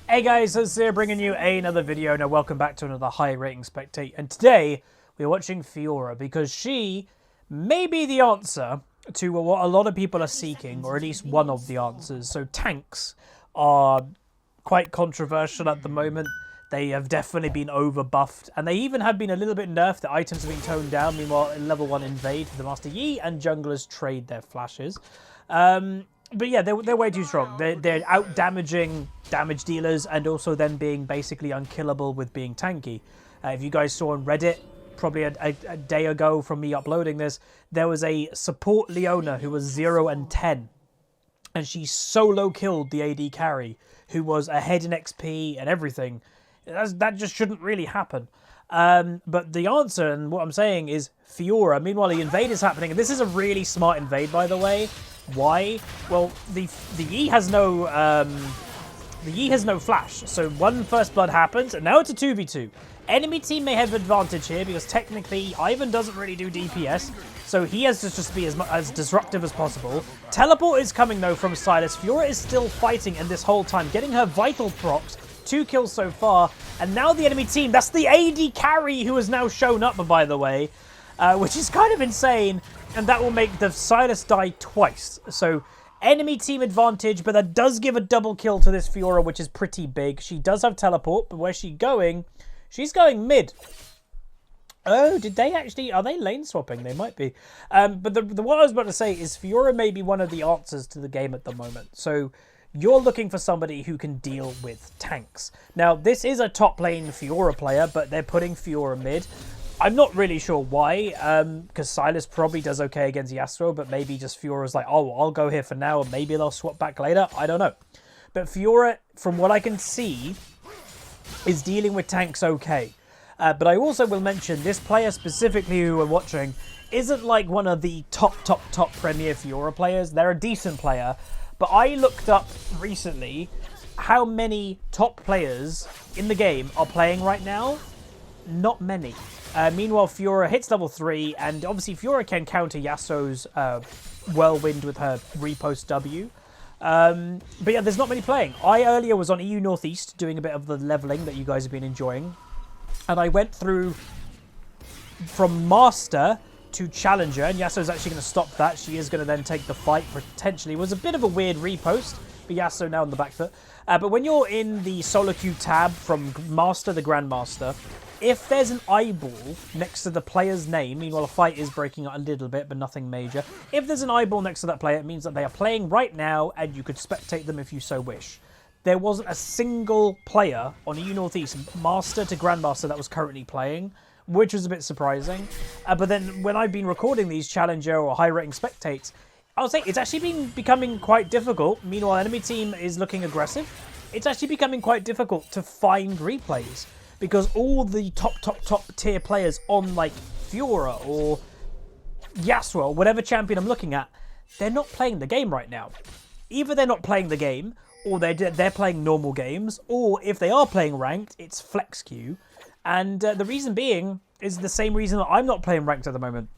Hey guys, Huzzy bringing you another video. Now welcome back to another high rating spectate. And today we're watching FIORA because she may be the answer to what a lot of people are seeking, or at least one of the answers. So tanks are quite controversial at the moment. They have definitely been over buffed, and they even have been a little bit nerfed. The items have been toned down. Meanwhile, in level 1 invade, the Master Yi and junglers trade their flashes. But yeah, they're way too strong. They're out damaging damage dealers and also then being basically unkillable with being tanky. If you guys saw on Reddit, probably a day ago from me uploading this, there was a support Leona who was 0 and 10. And she solo killed the AD carry, who was ahead in XP and everything. That just shouldn't really happen. But the answer, and what I'm saying, is FIORA. Meanwhile, the invade is happening, and this is a really smart invade, by the way. Why? Well, the Yi has no flash, so one first blood happens, and now it's a 2v2. Enemy team may have advantage here because technically Ivan doesn't really do DPS, so he has to just be as disruptive as possible. Teleport is coming though from Sylas. FIORA is still fighting, and this whole time getting her vital procs. 2 kills so far, and now the enemy team, that's the AD carry who has now shown up, by the way, which is kind of insane, and that will make the Sylas die twice. So enemy team advantage, but that does give a double kill to this FIORA, which is pretty big. She does have teleport, but where's she going? She's going mid. Oh, did they actually... Are they lane swapping? They might be. But what I was about to say is FIORA may be one of the answers to the game at the moment. So you're looking for somebody who can deal with tanks. Now, this is a top lane FIORA player, but they're putting FIORA mid. I'm not really sure why, because Sylas probably does okay against Yasuo, but maybe just FIORA's like, oh, I'll go here for now, and maybe they'll swap back later. I don't know. But FIORA, from what I can see, is dealing with tanks okay. But I also will mention, this player specifically who we're watching isn't like one of the top Premier FIORA players. They're a decent player. But I looked up recently how many top players in the game are playing right now. Not many. Meanwhile, FIORA hits level 3, and obviously FIORA can counter Yasuo's Whirlwind with her repost W. But yeah, there's not many playing. I earlier was on EU Northeast doing a bit of the leveling that you guys have been enjoying. And I went through from Master to Challenger, and Yasuo's actually going to stop that. She is going to then take the fight, potentially. It was a bit of a weird repost, but Yasuo now on the back foot. But when you're in the solo queue tab from Master to Grandmaster, if there's an eyeball next to the player's name, meanwhile a fight is breaking out a little bit, but nothing major. If there's an eyeball next to that player, it means that they are playing right now, and you could spectate them if you so wish. There wasn't a single player on EU Northeast, Master to Grandmaster, that was currently playing, which was a bit surprising. But then when I've been recording these Challenger or high rating spectates, I would say it's actually been becoming quite difficult. Meanwhile, enemy team is looking aggressive. It's actually becoming quite difficult to find replays, because all the top tier players on like FIORA or Yasuo or whatever champion I'm looking at, they're not playing the game right now. Either they're not playing the game, or they're playing normal games, or if they are playing ranked, it's flex queue. And the reason being is the same reason that I'm not playing ranked at the moment.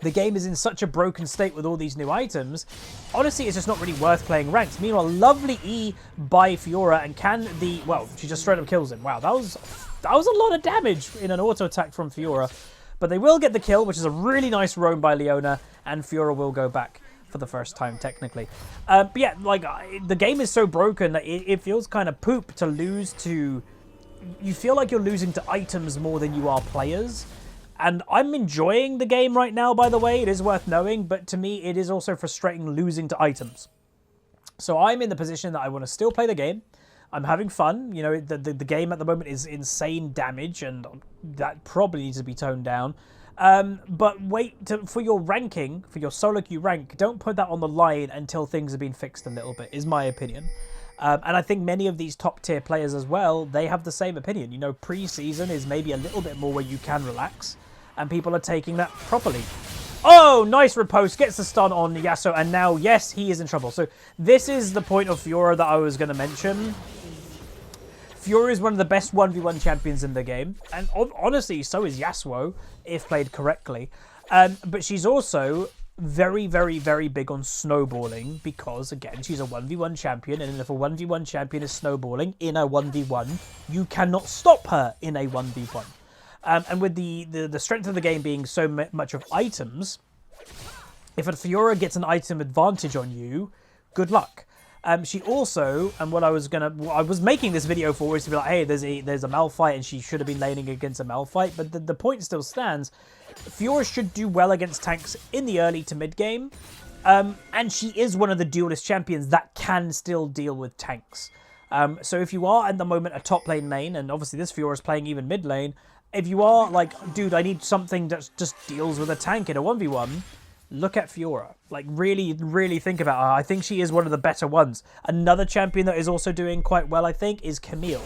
The game is in such a broken state with all these new items. Honestly, it's just not really worth playing ranked. Meanwhile, lovely E by FIORA, and can the... Well, she just straight up kills him. Wow, that was a lot of damage in an auto attack from FIORA. But they will get the kill, which is a really nice roam by Leona, and FIORA will go back for the first time, technically. But yeah, like, the game is so broken that it feels kind of poop to lose to... You feel like you're losing to items more than you are players. And I'm enjoying the game right now, by the way. It is worth knowing, but to me, it is also frustrating losing to items. So I'm in the position that I want to still play the game. I'm having fun. You know, the game at the moment is insane damage, and that probably needs to be toned down. But wait for your ranking, for your solo queue rank, don't put that on the line until things have been fixed a little bit, is my opinion. And I think many of these top tier players as well, they have the same opinion. You know, pre-season is maybe a little bit more where you can relax, and people are taking that properly. Oh, nice riposte, gets the stun on Yasuo, and now, yes, he is in trouble. So this is the point of FIORA that I was going to mention. FIORA is one of the best 1v1 champions in the game, and honestly, so is Yasuo, if played correctly. But she's also very, very, very big on snowballing because, again, she's a 1v1 champion, and if a 1v1 champion is snowballing in a 1v1, you cannot stop her in a 1v1. And with the strength of the game being so much of items, if a FIORA gets an item advantage on you, good luck. She also, and what I was making this video for is to be like, hey, there's a Malphite and she should have been laning against a Malphite, but the point still stands. FIORA should do well against tanks in the early to mid game, and she is one of the duelist champions that can still deal with tanks. So if you are at the moment a top lane main, and obviously this FIORA is playing even mid lane, if you are like, dude, I need something that just deals with a tank in a 1v1, look at FIORA. Like, really, really think about her. I think she is one of the better ones. Another champion that is also doing quite well, I think, is Camille.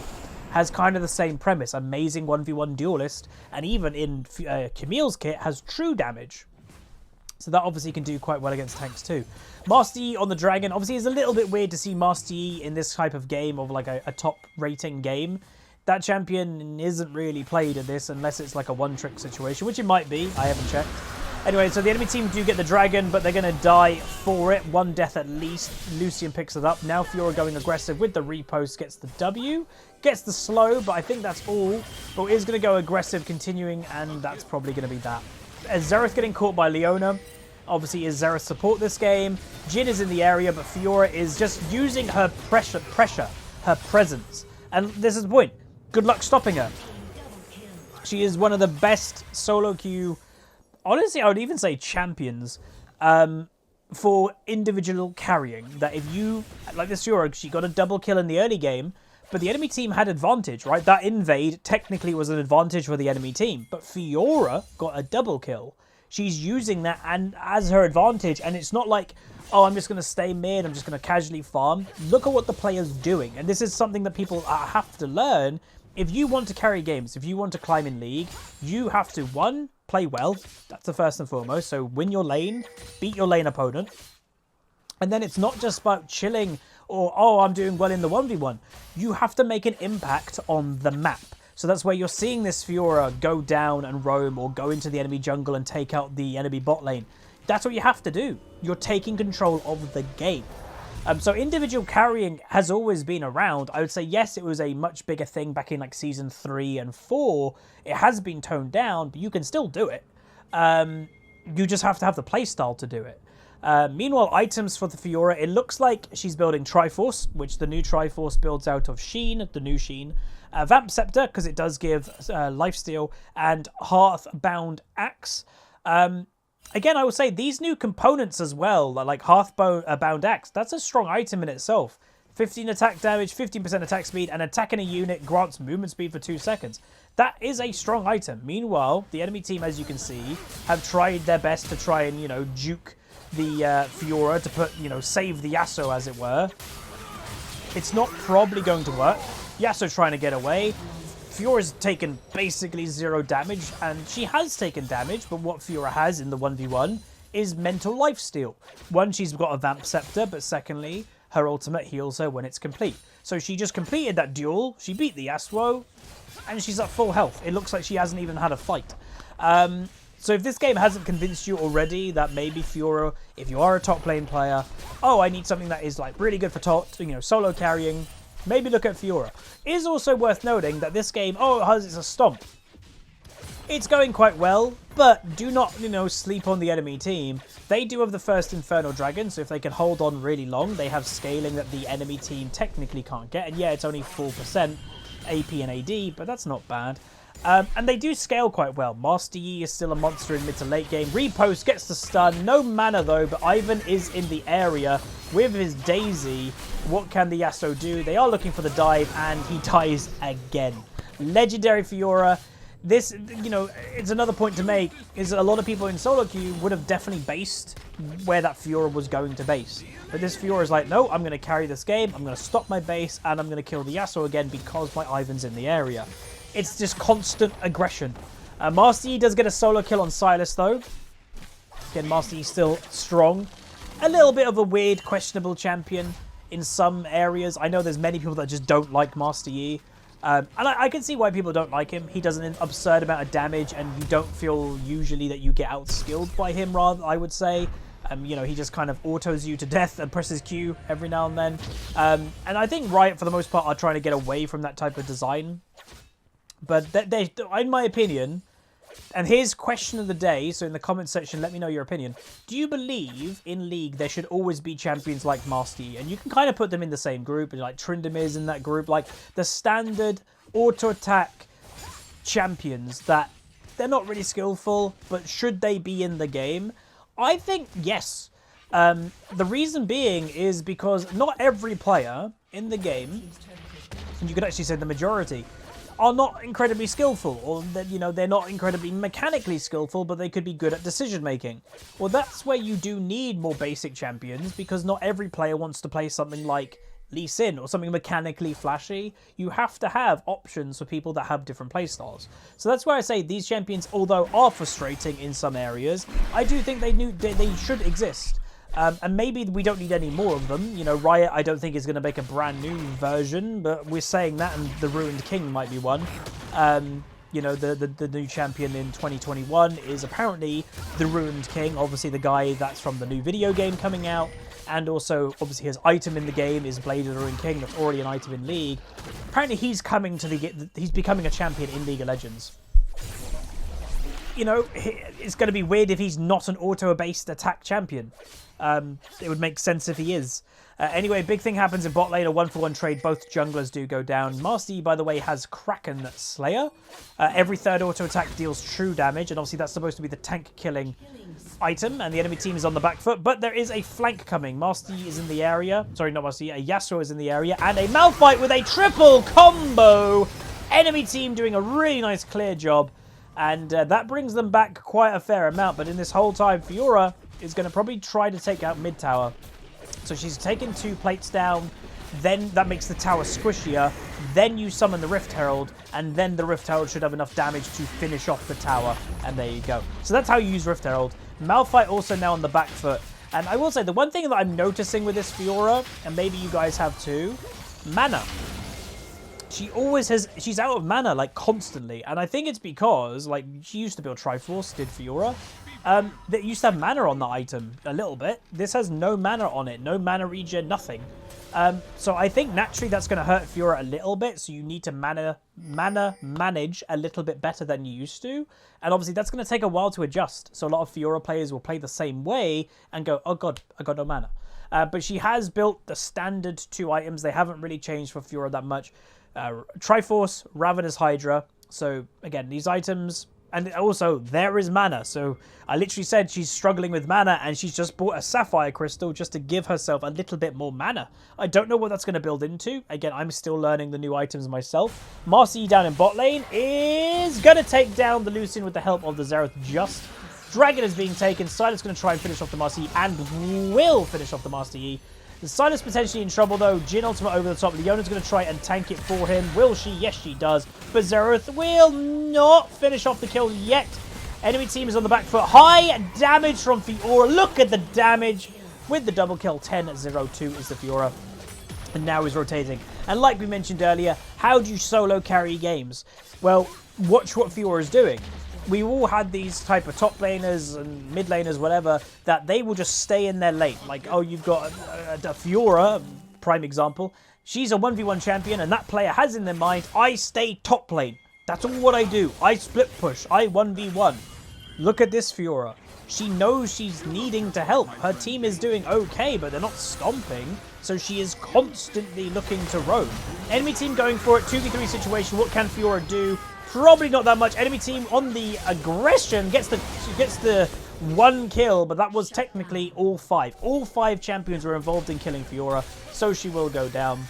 Has kind of the same premise. Amazing 1v1 duelist. And even in Camille's kit, has true damage. So that obviously can do quite well against tanks too. Master Yi on the Dragon. Obviously, it's a little bit weird to see Master Yi in this type of game, of like a top rating game. That champion isn't really played in this unless it's like a one-trick situation, which it might be. I haven't checked. Anyway, so the enemy team do get the dragon, but they're going to die for it. One death at least. Lucian picks it up. Now FIORA going aggressive with the repost, gets the W. Gets the slow, but I think that's all. But is going to go aggressive continuing, and that's probably going to be that. As Xerath getting caught by Leona. Obviously, is Xerath support this game? Jhin is in the area, but FIORA is just using her pressure, her presence. And this is the point. Good luck stopping her. She is one of the best solo queue, honestly, I would even say champions, for individual carrying. That if you, like this FIORA, she got a double kill in the early game, but the enemy team had advantage, right? That invade technically was an advantage for the enemy team, but FIORA got a double kill. She's using that and as her advantage, and it's not like, oh, I'm just going to stay mid, I'm just going to casually farm. Look at what the player's doing, and this is something that people have to learn. If you want to carry games, if you want to climb in League, you have to, one, play well. That's the first and foremost. So win your lane, beat your lane opponent. And then it's not just about chilling or, oh, I'm doing well in the 1v1. You have to make an impact on the map. So that's where you're seeing this FIORA go down and roam or go into the enemy jungle and take out the enemy bot lane. That's what you have to do. You're taking control of the game. So individual carrying has always been around. I would say, yes, it was a much bigger thing back in like Season 3 and 4. It has been toned down, but you can still do it. You just have to have the playstyle to do it. Meanwhile, items for the FIORA, it looks like she's building Triforce, which the new Triforce builds out of Sheen, the new Sheen. Vamp Scepter, because it does give lifesteal, and Hearth-bound Axe. Again, I would say these new components as well, like Hearth-bound Axe, that's a strong item in itself. 15 attack damage, 15% attack speed, and attacking a unit grants movement speed for 2 seconds. That is a strong item. Meanwhile, the enemy team, as you can see, have tried their best to try and, you know, juke the FIORA to put, you know, save the Yasuo, as it were. It's not probably going to work. Yasuo trying to get away. FIORA's taken basically 0 damage, and she has taken damage, but what FIORA has in the 1v1 is mental lifesteal. One, she's got a Vamp Scepter, but secondly, her ultimate heals her when it's complete. So she just completed that duel, she beat the Yasuo, and she's at full health. It looks like she hasn't even had a fight. So if this game hasn't convinced you already that maybe FIORA, if you are a top lane player, oh, I need something that is like really good for top, you know, solo carrying, maybe look at FIORA. It is also worth noting that this game, oh, it's a stomp. It's going quite well, but do not, you know, sleep on the enemy team. They do have the first Inferno Dragon, so if they can hold on really long, they have scaling that the enemy team technically can't get. And yeah, it's only 4% AP and AD, but that's not bad. And they do scale quite well. Master Yi is still a monster in mid to late game. Repost gets the stun. No mana though, but Ivan is in the area with his Daisy. What can the Yasuo do? They are looking for the dive, and he dies again. Legendary FIORA. This, you know, it's another point to make, is that a lot of people in solo queue would have definitely based where that FIORA was going to base. But this FIORA is like, no, I'm going to carry this game, I'm going to stop my base, and I'm going to kill the Yasuo again because my Ivan's in the area. It's just constant aggression. Master Yi does get a solo kill on Sylas, though. Again, Master Yi still strong. A little bit of a weird, questionable champion in some areas. I know there's many people that just don't like Master Yi. And I can see why people don't like him. He does an absurd amount of damage, and you don't feel usually that you get outskilled by him, rather, I would say. You know, he just kind of autos you to death and presses Q every now and then. And I think Riot, for the most part, are trying to get away from that type of design. But they, in my opinion, and here's question of the day, so in the comment section, let me know your opinion. Do you believe in League there should always be champions like Master Yi? And you can kind of put them in the same group, like Tryndamere in that group, like the standard auto-attack champions that they're not really skillful, but should they be in the game? I think yes. The reason being is because not every player in the game, and you could actually say the majority, are not incredibly skillful, or that, you know, they're not incredibly mechanically skillful, but they could be good at decision making. Well, that's where you do need more basic champions, because not every player wants to play something like Lee Sin or something mechanically flashy. You have to have options for people that have different playstyles. So that's why I say these champions, although are frustrating in some areas, I do think they should exist. And maybe we don't need any more of them. You know, Riot, I don't think is going to make a brand new version, but we're saying that, and the Ruined King might be one. You know, the new champion in 2021 is apparently the Ruined King, obviously the guy that's from the new video game coming out, and also, obviously, his item in the game is Blade of the Ruined King, that's already an item in League. Apparently, he's coming to he's becoming a champion in League of Legends. You know, it's going to be weird if he's not an auto-based attack champion. It would make sense if he is. Anyway, big thing happens in bot lane, a 1-for-1 trade. Both junglers do go down. Master Yi, by the way, has Kraken Slayer. Every third auto attack deals true damage, and obviously that's supposed to be the tank killing item, and the enemy team is on the back foot, but there is a flank coming. Master Yi is in the area. Sorry, not Master Yi. A Yasuo is in the area, and a Malphite with a triple combo. Enemy team doing a really nice clear job, and that brings them back quite a fair amount, but in this whole time, FIORA is going to probably try to take out mid tower. So she's taken 2 plates down, then that makes the tower squishier, then you summon the Rift Herald, and then the Rift Herald should have enough damage to finish off the tower, and there you go. So that's how you use Rift Herald. Malphite also now on the back foot, and I will say, the one thing that I'm noticing with this FIORA, and maybe you guys have too, mana. She's out of mana, like, constantly, and I think it's because, like, she used to build Triforce, did FIORA, that used to have mana on the item, a little bit. This has no mana on it, no mana regen, nothing. So I think naturally that's going to hurt FIORA a little bit, so you need to mana manage a little bit better than you used to, and obviously that's going to take a while to adjust, so a lot of FIORA players will play the same way and go, oh god, I got no mana. But she has built the standard 2 items. They haven't really changed for FIORA that much. Triforce, Ravenous Hydra. So again, these items, and also there is mana. So I literally said she's struggling with mana, and she's just bought a Sapphire Crystal just to give herself a little bit more mana. I don't know what that's going to build into. Again, I'm still learning the new items myself. Master Yi down in bot lane is going to take down the Lucian with the help of the Xerath just. Dragon is being taken. Sylas going to try and finish off the Master Yi, and will finish off the Master Yi. The Sylas potentially in trouble though. Jhin ultimate over the top. Leona's going to try and tank it for him. Will she? Yes, she does. But Xerath will not finish off the kill yet. Enemy team is on the back foot. High damage from FIORA. Look at the damage with the double kill. 10-0-2 is the FIORA. And now is rotating. And like we mentioned earlier, how do you solo carry games? Well, watch what FIORA is doing. We all had these type of top laners and mid laners, whatever, that they will just stay in their lane. Like, oh, you've got a FIORA, prime example. She's a 1v1 champion, and that player has in their mind, I stay top lane. That's all what I do. I split push. I 1v1. Look at this FIORA. She knows she's needing to help. Her team is doing okay, but they're not stomping. So she is constantly looking to roam. Enemy team going for it. 2v3 situation. What can FIORA do? Probably not that much. Enemy team on the aggression gets the 1 kill, but that was technically all 5. All 5 champions were involved in killing FIORA, so she will go down.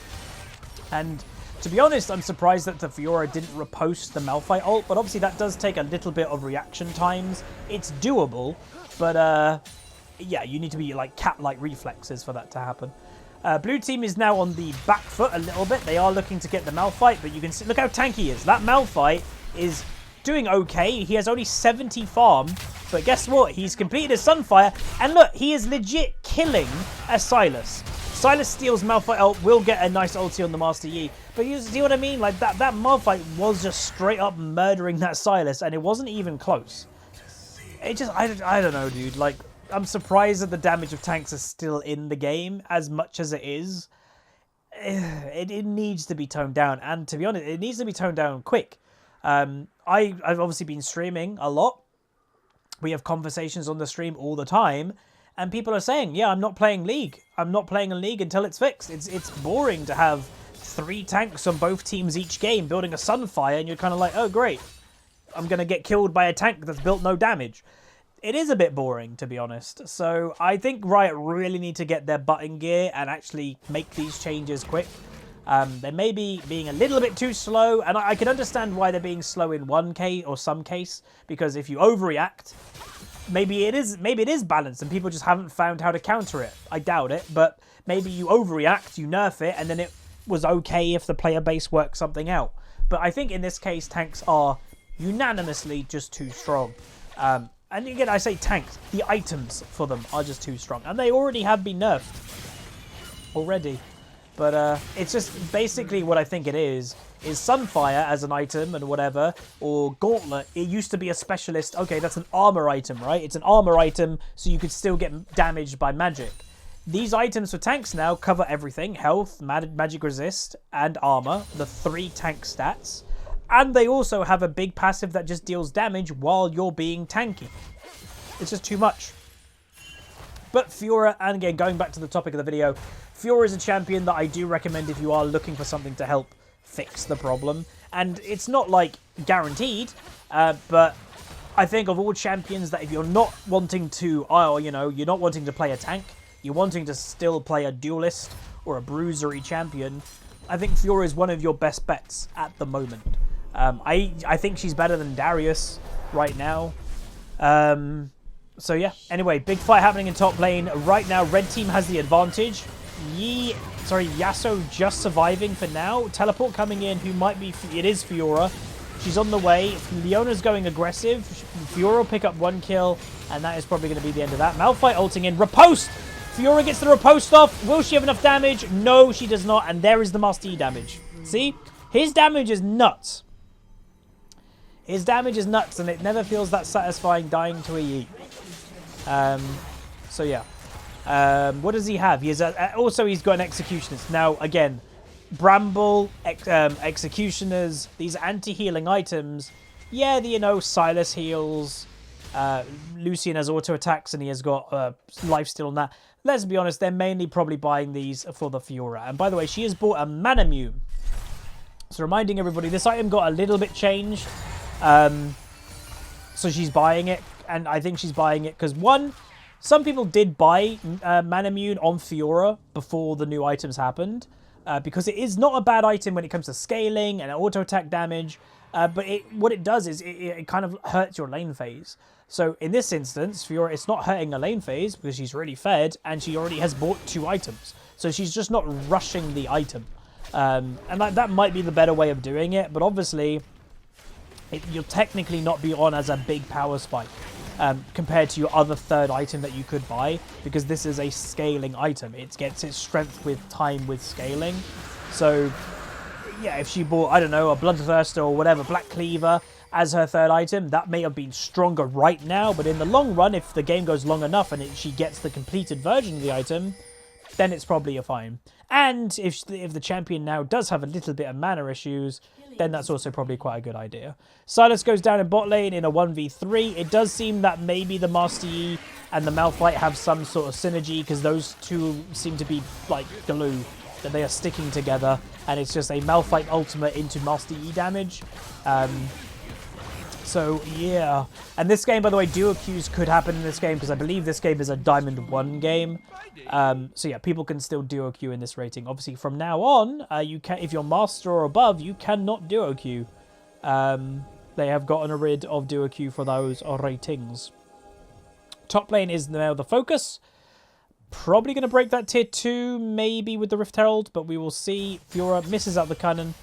And to be honest, I'm surprised that the FIORA didn't repost the Malphite ult, but obviously that does take a little bit of reaction times. It's doable, but yeah, you need to be like cat-like reflexes for that to happen. Blue team is now on the back foot a little bit. They are looking to get the Malphite, but you can see, look how tanky he is. That Malphite is doing okay. He has only 70 farm, but guess what? He's completed his Sunfire, and look, he is legit killing a Sylas. Sylas steals Malphite ult, will get a nice ulti on the Master Yi, but you see what I mean? Like that Malphite was just straight up murdering that Sylas, and it wasn't even close. It just, I don't know, dude. Like, I'm surprised that the damage of tanks is still in the game as much as it is. It needs to be toned down, and to be honest, it needs to be toned down quick. I've obviously been streaming a lot. We have conversations on the stream all the time, and people are saying, yeah, I'm not playing League. I'm not playing a League until it's fixed. It's boring to have 3 tanks on both teams each game building a Sunfire, and you're kind of like, oh, great. I'm going to get killed by a tank that's built no damage. It is a bit boring, to be honest. So I think Riot really need to get their butt in gear and actually make these changes quick. They may be being a little bit too slow, and I can understand why they're being slow in one case or some case, because if you overreact, maybe it is balanced and people just haven't found how to counter it. I doubt it, but maybe you overreact, you nerf it, and then it was okay if the player base worked something out. But I think in this case, tanks are unanimously just too strong. And again, I say tanks, the items for them are just too strong. And they already have been nerfed. Already. But it's just basically what I think it is Sunfire as an item and whatever, or Gauntlet. It used to be a specialist. Okay, that's an armor item, right? It's an armor item, so you could still get damaged by magic. These items for tanks now cover everything. Health, magic resist, and armor. The 3 tank stats. And they also have a big passive that just deals damage while you're being tanky. It's just too much. But FIORA, and again, going back to the topic of the video, FIORA is a champion that I do recommend if you are looking for something to help fix the problem. And it's not, like, guaranteed, but I think of all champions that if you're not wanting to, you're not wanting to play a tank, you're wanting to still play a duelist or a bruisery champion, I think FIORA is one of your best bets at the moment. I think she's better than Darius right now. So yeah, anyway, big fight happening in top lane. Right now, red team has the advantage. Yasuo just surviving for now. Teleport coming in, who might be, it is FIORA. She's on the way. Leona's going aggressive. FIORA will pick up 1 kill, and that is probably going to be the end of that. Malphite ulting in. Riposte! FIORA gets the riposte off. Will she have enough damage? No, she does not, and there is the Master Yi damage. See? His damage is nuts. His damage is nuts, and it never feels that satisfying dying to a Yi. So yeah. What does he have? He has also he's got an Executionist. Now again, Bramble, Executioners, these anti-healing items. Yeah, Silas heals. Lucian has auto attacks, and he has got lifesteal on that. Let's be honest, they're mainly probably buying these for the FIORA. And by the way, she has bought a Manamune. So reminding everybody, this item got a little bit changed. So she's buying it, and I think she's buying it because, one, some people did buy Manamune on FIORA before the new items happened, because it is not a bad item when it comes to scaling and auto-attack damage, but what it does is it kind of hurts your lane phase. So in this instance, FIORA, it's not hurting her lane phase because she's really fed, and she already has bought 2 items. So she's just not rushing the item. And that might be the better way of doing it, but obviously you'll technically not be on as a big power spike compared to your other 3rd item that you could buy, because this is a scaling item. It gets its strength with time with scaling. So yeah, if she bought, I don't know, a Bloodthirster or whatever, Black Cleaver as her 3rd item, that may have been stronger right now, but in the long run, if the game goes long enough and she gets the completed version of the item, then it's probably a fine. And if the champion now does have a little bit of mana issues, then that's also probably quite a good idea. Silas goes down in bot lane in a 1v3. It does seem that maybe the Master Yi and the Malphite have some sort of synergy, because those two seem to be like glue, that they are sticking together, and it's just a Malphite ultimate into Master Yi damage. So yeah, and this game, by the way, duo queues could happen in this game, because I believe this game is a Diamond 1 game. So yeah, people can still duo queue in this rating. Obviously, from now on, you can, if you're Master or above, you cannot duo queue. They have gotten rid of duo queue for those ratings. Top lane is now the focus. Probably going to break that tier 2, maybe with the Rift Herald, but we will see. FIORA misses out the cannon.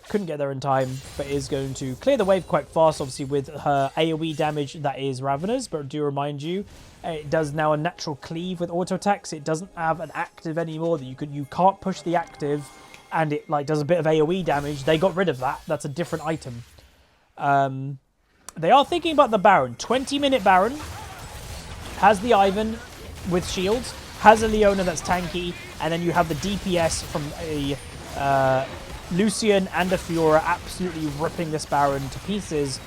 Couldn't get there in time, but is going to clear the wave quite fast, obviously, with her AoE damage that is Ravenous. But do remind you, it does now a natural cleave with auto attacks. It doesn't have an active anymore. That you can't push the active, and it like does a bit of AoE damage. They got rid of that. That's a different item. They are thinking about the Baron. 20-minute Baron. has the Ivan with shields, has a Leona that's tanky, and then you have the DPS from a Lucian and a Fiora absolutely ripping this Baron to pieces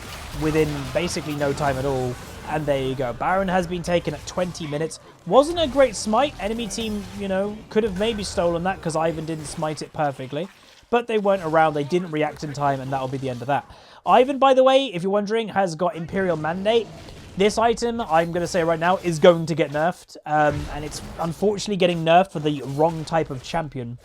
within basically no time at all. And there you go. Baron has been taken at 20 minutes. Wasn't a great smite. Enemy team, you know, could have maybe stolen that because Ivan didn't smite it perfectly. But they weren't around. They didn't react in time, and that'll be the end of that. Ivan, by the way, if you're wondering, has got Imperial Mandate. This item, I'm going to say right now, is going to get nerfed. And it's unfortunately getting nerfed for the wrong type of champion.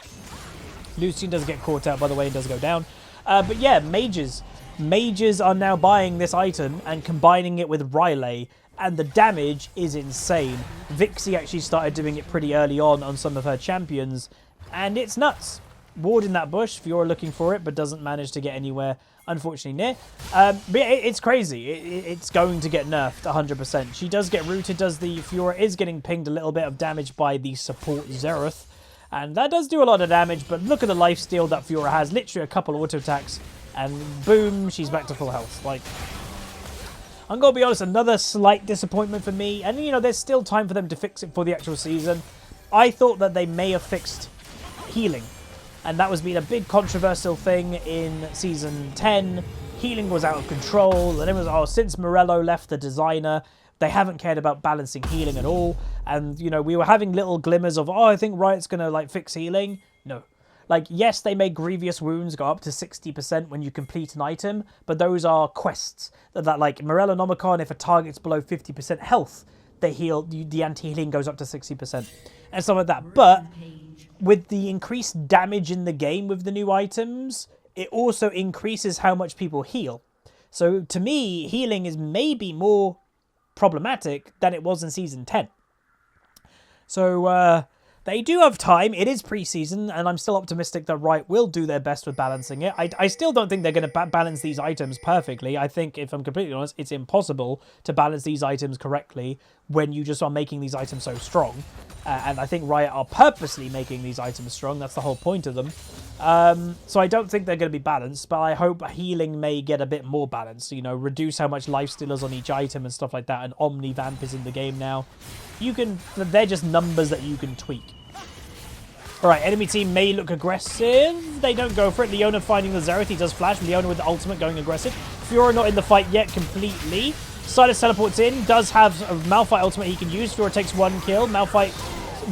Lucian does get caught out, by the way, and does go down. But yeah, mages. Mages are now buying this item and combining it with Riley, and the damage is insane. Vixie actually started doing it pretty early on some of her champions, and it's nuts. Ward in that bush, Fiora looking for it, but doesn't manage to get anywhere, unfortunately, near. But it's crazy. It's going to get nerfed 100%. She does get rooted, does the Fiora is getting pinged a little bit of damage by the support Xerath, and that does do a lot of damage, but look at the lifesteal that Fiora has. Literally a couple auto attacks. And boom, she's back to full health. Like, I'm going to be honest, another slight disappointment for me. And, you know, there's still time for them to fix it for the actual season. I thought that they may have fixed healing. And that was being a big controversial thing in Season 10. Healing was out of control. And it was, oh, since Morello left the designer, they haven't cared about balancing healing at all. And, you know, we were having little glimmers of, oh, I think Riot's going to, like, fix healing. No. Like, yes, they make grievous wounds go up to 60% when you complete an item, but those are quests. That like, Morello Nomicon, if a target's below 50% health, they heal, the anti-healing goes up to 60%. And stuff like that. But with the increased damage in the game with the new items, it also increases how much people heal. So, to me, healing is maybe more problematic than it was in Season 10. So, they do have time. It is pre-season, and I'm still optimistic that Riot will do their best with balancing it. I still don't think they're going to balance these items perfectly. I think, if I'm completely honest, it's impossible to balance these items correctly when you just are making these items so strong. And I think Riot are purposely making these items strong. That's the whole point of them. So I don't think they're going to be balanced, but I hope healing may get a bit more balanced. You know, reduce how much lifesteal is on each item and stuff like that. And Omni Vamp is in the game now. They're just numbers that you can tweak. Alright, enemy team may look aggressive. They don't go for it. Leona finding the Xerath. He does flash. Leona with the ultimate going aggressive. Fiora not in the fight yet completely. Silas teleports in. Does have a Malphite ultimate he can use. Fiora takes one kill. Malphite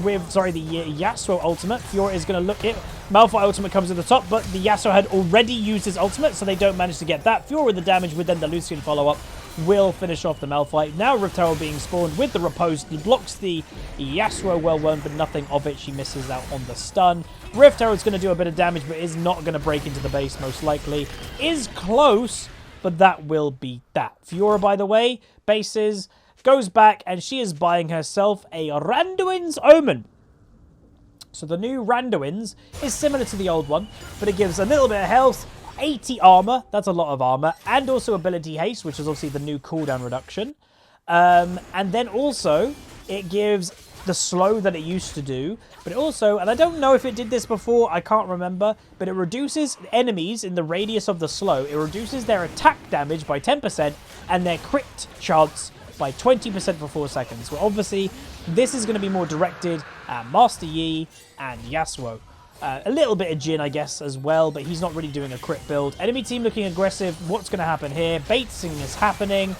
with, the Yasuo ultimate. Fiora is going to look it. Malphite ultimate comes to the top, but the Yasuo had already used his ultimate, so they don't manage to get that. Fiora with the damage, with then the Lucian follow-up, will finish off the Malphite. Now Rift Herald being spawned with the Repose. He blocks the Yasuo well won, but nothing of it. She misses out on the stun. Rift Herald's going to do a bit of damage, but is not going to break into the base, most likely. Is close, but that will be that. Fiora, by the way, bases, goes back, and she is buying herself a Randuin's Omen. So the new Randuin's is similar to the old one, but it gives a little bit of health, 80 armor, that's a lot of armor, and also ability haste, which is obviously the new cooldown reduction. And then also, it gives the slow that it used to do, but it also, and I don't know if it did this before, I can't remember, but it reduces enemies in the radius of the slow. It reduces their attack damage by 10% and their crit chance by 20% for 4 seconds. Well, obviously, this is going to be more directed at Master Yi and Yasuo. A little bit of Jhin, I guess, as well, but he's not really doing a crit build. Enemy team looking aggressive. What's going to happen here? Baiting is happening.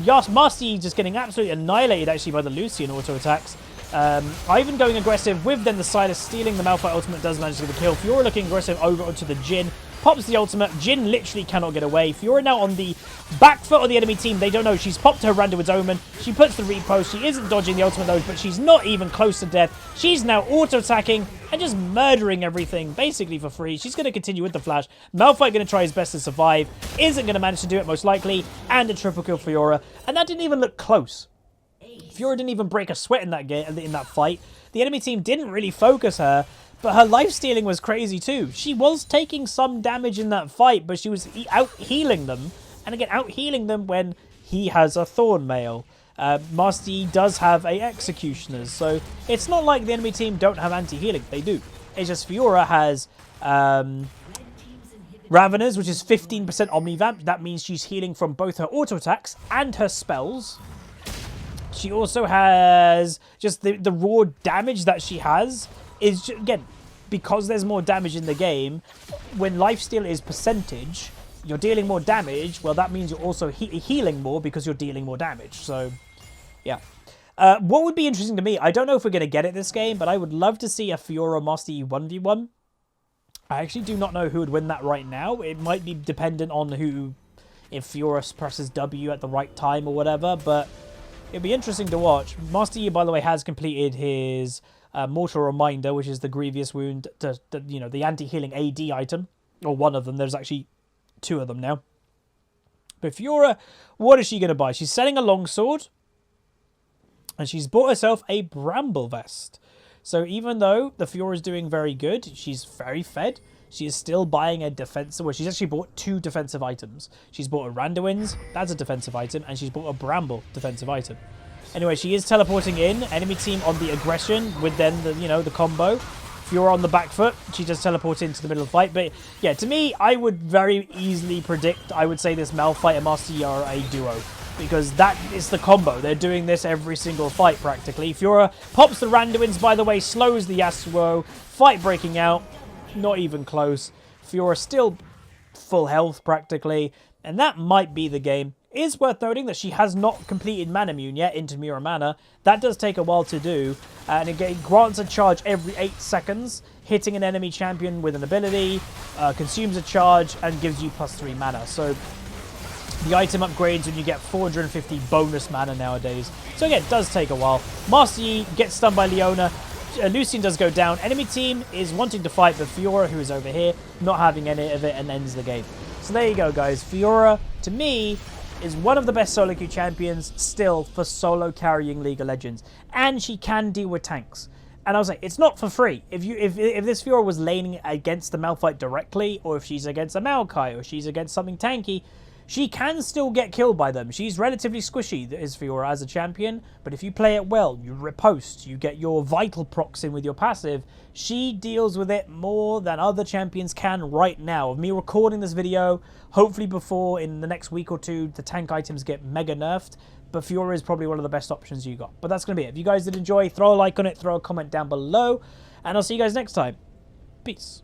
Master Yi just getting absolutely annihilated, actually, by the Lucian auto attacks. Ivan going aggressive with then the Silas stealing the Malphite ultimate, does manage to get the kill. Fiora looking aggressive over onto the Jhin. Pops the ultimate. Jhin literally cannot get away. Fiora now on the back foot of the enemy team. They don't know. She's popped her Randuin's Omen. She puts the repost. She isn't dodging the ultimate though, but she's not even close to death. She's now auto-attacking and just murdering everything basically for free. She's going to continue with the flash. Malphite going to try his best to survive. Isn't going to manage to do it most likely. And a triple kill for Fiora. And that didn't even look close. Fiora didn't even break a sweat in that game, in that fight. The enemy team didn't really focus her. But her life-stealing was crazy too. She was taking some damage in that fight, but she was out-healing them. And again, out-healing them when he has a Thorn Mail. Master Yi does have a Executioners, so it's not like the enemy team don't have anti-healing. They do. It's just Fiora has Raveners, which is 15% Omni Vamp. That means she's healing from both her auto attacks and her spells. She also has just the raw damage that she has is, just, again, because there's more damage in the game, when lifesteal is percentage, you're dealing more damage. Well, that means you're also healing more because you're dealing more damage. So, yeah. What would be interesting to me, I don't know if we're going to get it this game, but I would love to see a FIORA Master Yi 1v1. I actually do not know who would win that right now. It might be dependent on who, if FIORA presses W at the right time or whatever, but it'd be interesting to watch. Master Yi, by the way, has completed his Mortal Reminder, which is the Grievous Wound, you know, the anti-healing AD item, or one of them. There's actually 2 of them now. But FIORA, what is she going to buy? She's selling a longsword, and she's bought herself a Bramble Vest. So even though the FIORA is doing very good, she's very fed, she is still buying a defensive... Well, she's actually bought 2 defensive items. She's bought a Randuin's, that's a defensive item, and she's bought a Bramble defensive item. Anyway, she is teleporting in. Enemy team on the aggression with then the, you know, the combo. FIORA on the back foot, she just teleports into the middle of the fight. But yeah, to me, I would very easily predict, I would say this Malphite and Master Yi are a duo. Because that is the combo. They're doing this every single fight, practically. FIORA pops the Randuin's, by the way, slows the Yasuo. Fight breaking out. Not even close. FIORA still full health, practically. And that might be the game. It is worth noting that she has not completed Manamune yet into Mirror Mana. That does take a while to do. And it grants a charge every 8 seconds. Hitting an enemy champion with an ability. Consumes a charge and gives you +3 mana. So the item upgrades when you get 450 bonus mana nowadays. So again, it does take a while. Master Yi gets stunned by Leona. Lucian does go down. Enemy team is wanting to fight, but FIORA, who is over here, not having any of it and ends the game. So there you go, guys. FIORA, to me, is one of the best solo queue champions still for solo carrying League of Legends. And she can deal with tanks. And I was like, it's not for free. If this FIORA was laning against the Malphite directly, or if she's against a Maokai, or she's against something tanky, she can still get killed by them. She's relatively squishy, is FIORA as a champion, but if you play it well, you riposte, you get your vital procs in with your passive, she deals with it more than other champions can right now. Of me recording this video, hopefully before, in the next week or 2, the tank items get mega nerfed, but FIORA is probably one of the best options you got. But that's going to be it. If you guys did enjoy, throw a like on it, throw a comment down below, and I'll see you guys next time. Peace.